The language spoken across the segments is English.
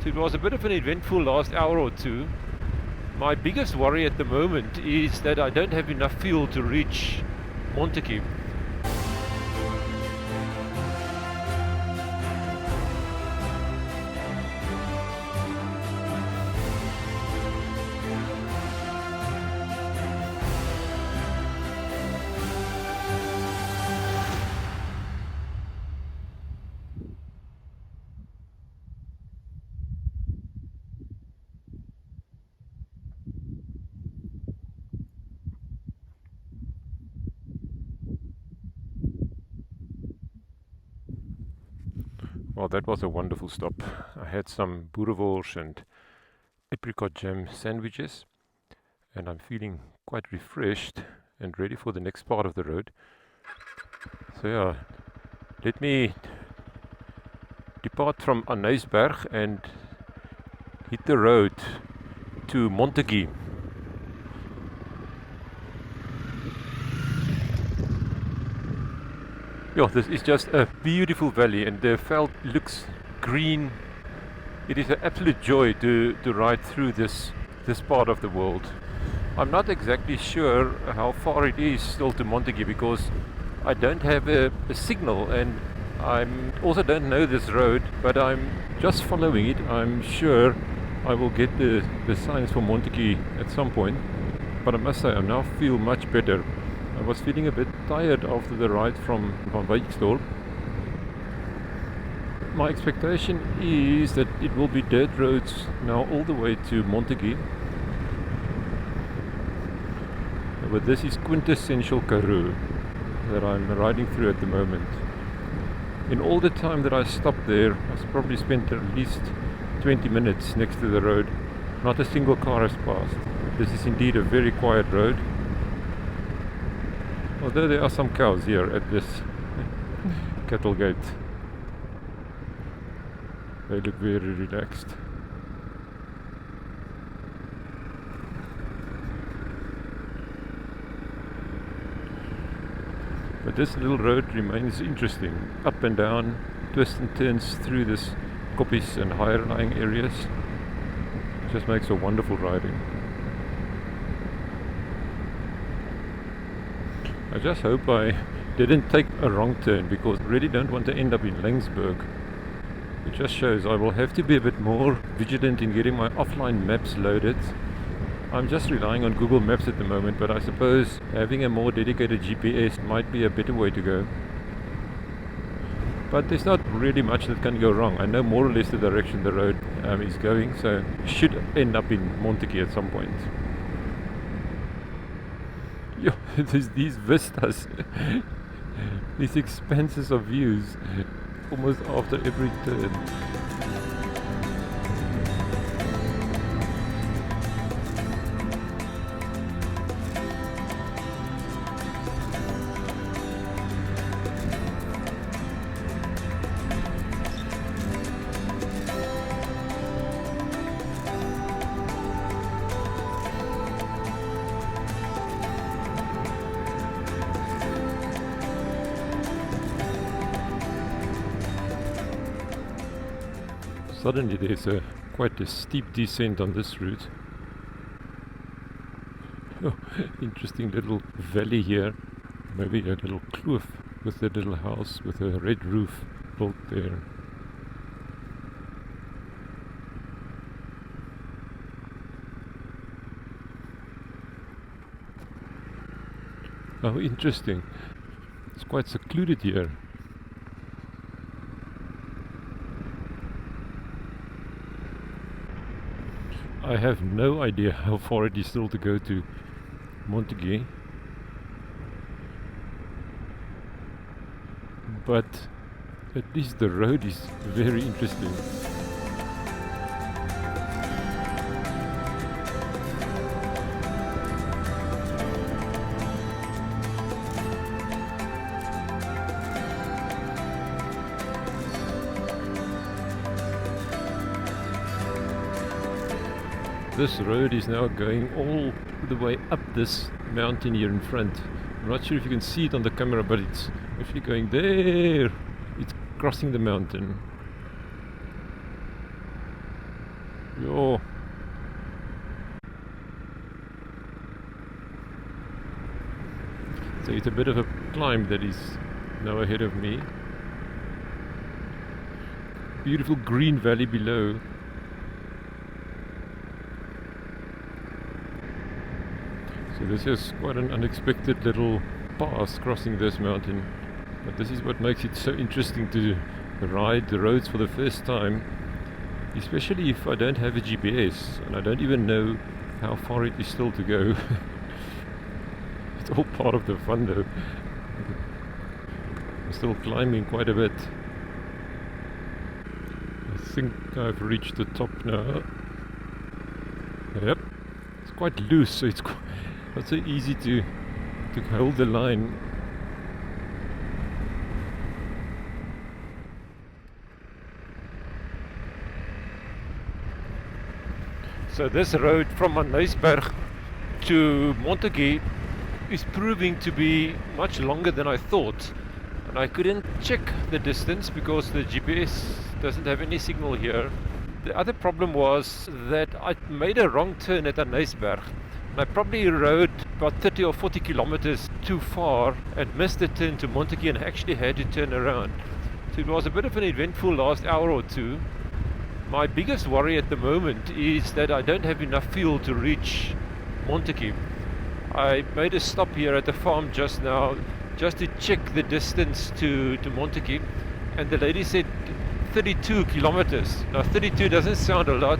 So it was a bit of an eventful last hour or two. My biggest worry at the moment is that I don't have enough fuel to reach Montagu. Well, that was a wonderful stop. I had some boerewors and apricot jam sandwiches, and I'm feeling quite refreshed and ready for the next part of the road. So yeah, let me depart from Anysberg and hit the road to Montagu. Yeah, this is just a beautiful valley, and the veld looks green. It is an absolute joy to ride through this part of the world. I'm not exactly sure how far it is still to Montagu because I don't have a signal, and I also don't know this road, but I'm just following it. I'm sure I will get the signs for Montagu at some point, but I must say I now feel much better. I was feeling a bit tired after the ride from Wyksdorp. My expectation is that it will be dirt roads now all the way to Montagu. But this is quintessential Karoo that I'm riding through at the moment. In all the time that I stopped there, I probably spent at least 20 minutes next to the road. Not a single car has passed. This is indeed a very quiet road. Although there are some cows here at this cattle gate. They look very relaxed. But this little road remains interesting. Up and down, twists and turns through this koppies and higher lying areas. It just makes a wonderful riding. I just hope I didn't take a wrong turn because I really don't want to end up in Anysberg. It just shows I will have to be a bit more vigilant in getting my offline maps loaded. I'm just relying on Google Maps at the moment, but I suppose having a more dedicated GPS might be a better way to go. But there's not really much that can go wrong. I know more or less the direction the road is going, so should end up in Montagu at some point. Yeah, these vistas, these expanses of views, almost after every turn. Suddenly there's quite a steep descent on this route. Oh, interesting little valley here. Maybe a little kloof with a little house with a red roof built there. Oh, interesting. It's quite secluded here. I have no idea how far it is still to go to Montagu, but at least the road is very interesting. This road is now going all the way up this mountain here in front. I'm not sure if you can see it on the camera, but it's actually going there. It's crossing the mountain. Yo. So it's a bit of a climb that is now ahead of me. Beautiful green valley below. So this is quite an unexpected little pass crossing this mountain. But this is what makes it so interesting to ride the roads for the first time. Especially if I don't have a GPS and I don't even know how far it is still to go. It's all part of the fun though. I'm still climbing quite a bit. I think I've reached the top now. Yep. It's quite loose, so it's not so easy to hold the line. So this road from Anysberg to Montagu is proving to be much longer than I thought, and I couldn't check the distance because the GPS doesn't have any signal here. The other problem was that I made a wrong turn at Anysberg, and I probably rode about 30 or 40 kilometers too far and missed the turn to Montagu and actually had to turn around. So it was a bit of an eventful last hour or two. My biggest worry at the moment is that I don't have enough fuel to reach Montagu. I made a stop here at the farm just now just to check the distance to Montagu, and the lady said 32 kilometers. Now 32 doesn't sound a lot,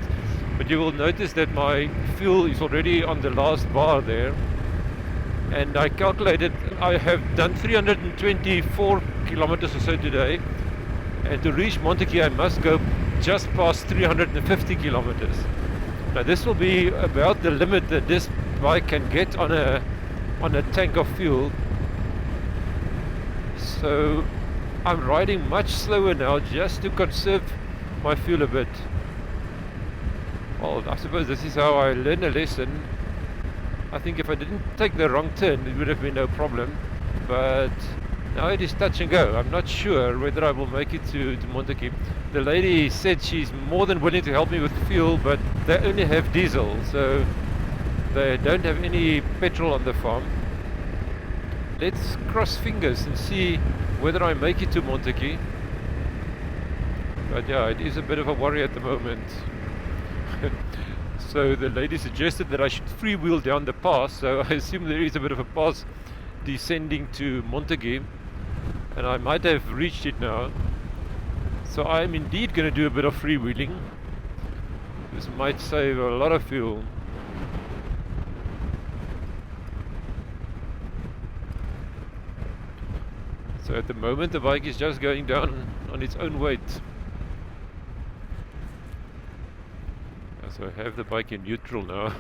but you will notice that my fuel is already on the last bar there, and I calculated I have done 324 kilometers or so today, and to reach Montagu I must go just past 350 kilometers. Now this will be about the limit that this bike can get on a tank of fuel. So I'm riding much slower now just to conserve my fuel a bit. Well, I suppose this is how I learn a lesson. I think if I didn't take the wrong turn it would have been no problem, but now it is touch and go. I'm not sure whether I will make it to Montagu. The lady said she's more than willing to help me with fuel, but they only have diesel, so they don't have any petrol on the farm. Let's cross fingers and see whether I make it to Montagu. But yeah, it is a bit of a worry at the moment. So the lady suggested that I should freewheel down the pass, so I assume there is a bit of a pass descending to Montagu, and I might have reached it now. So I'm indeed going to do a bit of freewheeling. This might save a lot of fuel. So at the moment the bike is just going down on its own weight. So I have the bike in neutral now.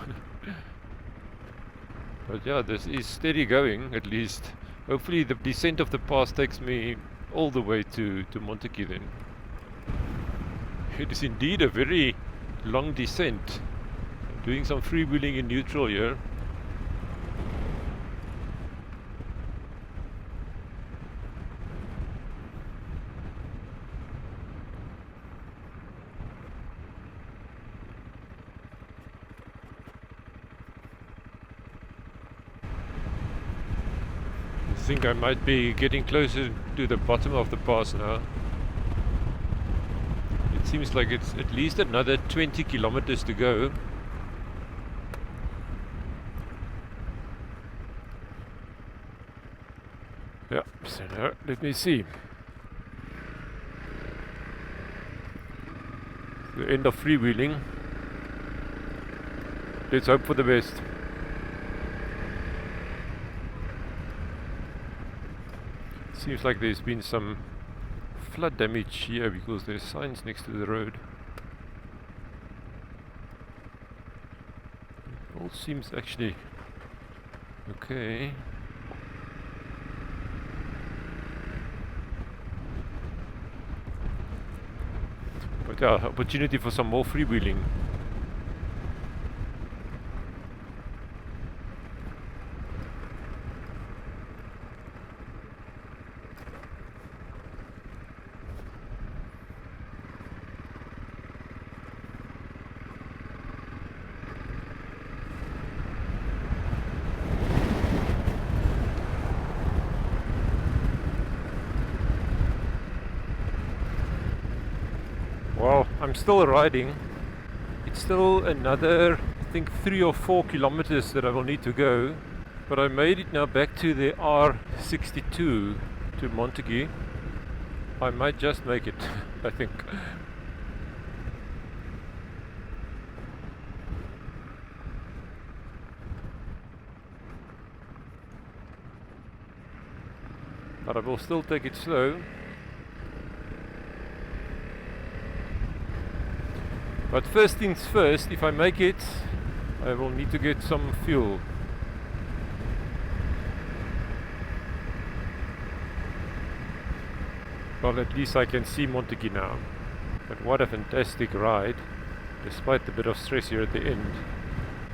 But yeah, this is steady going at least. Hopefully the descent of the pass takes me all the way to Montagu then. It is indeed a very long descent. I'm doing some freewheeling in neutral here. I think I might be getting closer to the bottom of the pass now. It seems like it's at least another 20 kilometers to go. Yeah, so now let me see. The end of freewheeling. Let's hope for the best. Seems like there's been some flood damage here because there's signs next to the road. It all seems actually okay. But yeah, opportunity for some more freewheeling. I'm still riding. It's still another, I think, 3 or 4 kilometers that I will need to go. But I made it now back to the R62 to Montagu. I might just make it, I think. But I will still take it slow. But first things first, if I make it, I will need to get some fuel. Well, at least I can see Montagu now. But what a fantastic ride, despite the bit of stress here at the end.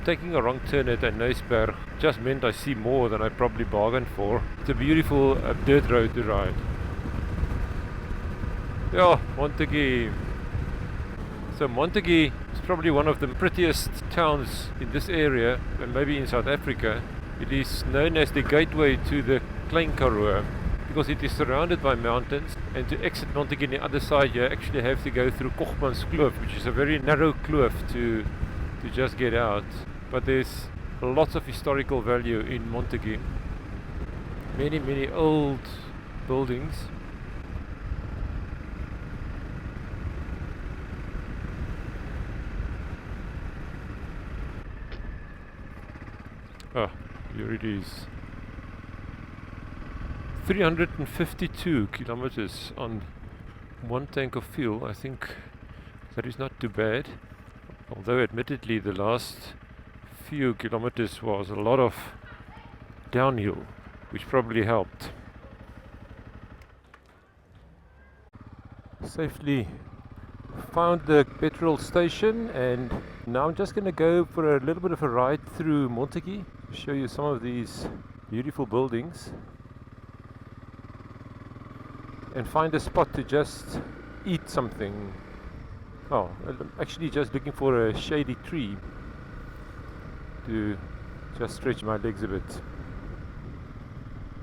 Taking a wrong turn at Anysberg just meant I see more than I probably bargained for. It's a beautiful dirt road to ride. Yeah, Montagu. So Montagu is probably one of the prettiest towns in this area, and maybe in South Africa. It is known as the gateway to the Klein Karoo, because it is surrounded by mountains, and to exit Montagu on the other side you actually have to go through Kochmans Kloof, which is a very narrow kloof to just get out. But there's lots of historical value in Montagu. Many old buildings. Ah, here it is. 352 kilometers on one tank of fuel. I think that is not too bad. Although admittedly the last few kilometers was a lot of downhill, which probably helped. Safely found the petrol station, and now I'm just going to go for a little bit of a ride through Montagu, show you some of these beautiful buildings, and find a spot to just eat something. Oh, I'm actually just looking for a shady tree to just stretch my legs a bit.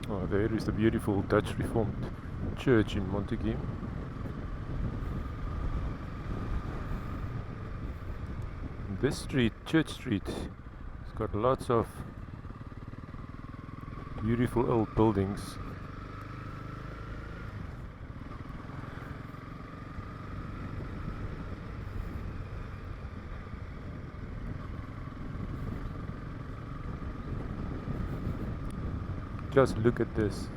Oh, there is the beautiful Dutch Reformed Church in Montagu. This street, Church Street, has got lots of beautiful old buildings. Just look at this.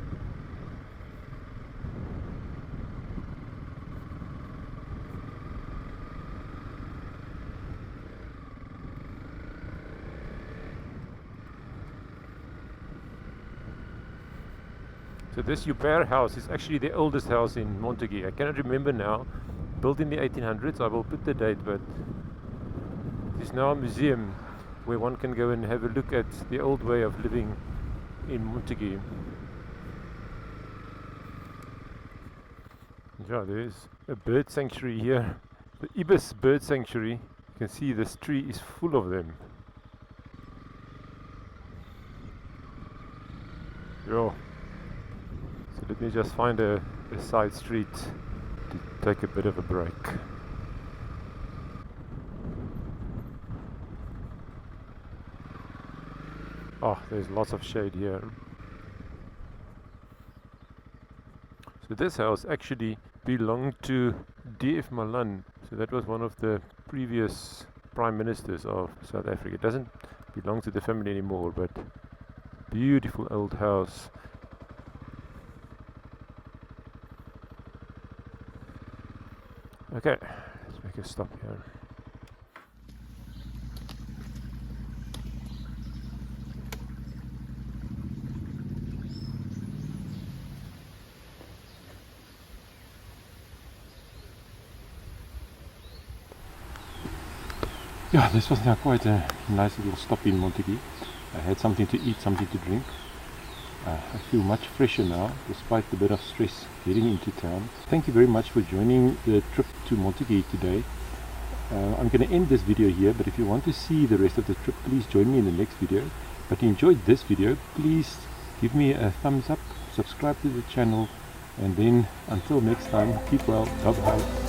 So this Hubert house is actually the oldest house in Montagu. I cannot remember now. Built in the 1800s, I will put the date, but it is now a museum where one can go and have a look at the old way of living in Montagu. Yeah, there is a bird sanctuary here, the Ibis bird sanctuary. You can see this tree is full of them. Yeah. So let me just find a side street to take a bit of a break. Oh, there's lots of shade here. So this house actually belonged to D.F. Malan. So that was one of the previous prime ministers of South Africa. It doesn't belong to the family anymore, but beautiful old house. Okay, let's make a stop here. Yeah, this was now quite a nice little stop in Montagu. I had something to eat, something to drink. I feel much fresher now, despite the bit of stress getting into town. Thank you very much for joining the trip to Montagu today. I'm going to end this video here, but if you want to see the rest of the trip, please join me in the next video. But if you enjoyed this video, please give me a thumbs up, subscribe to the channel, and then until next time, keep well, bye bye.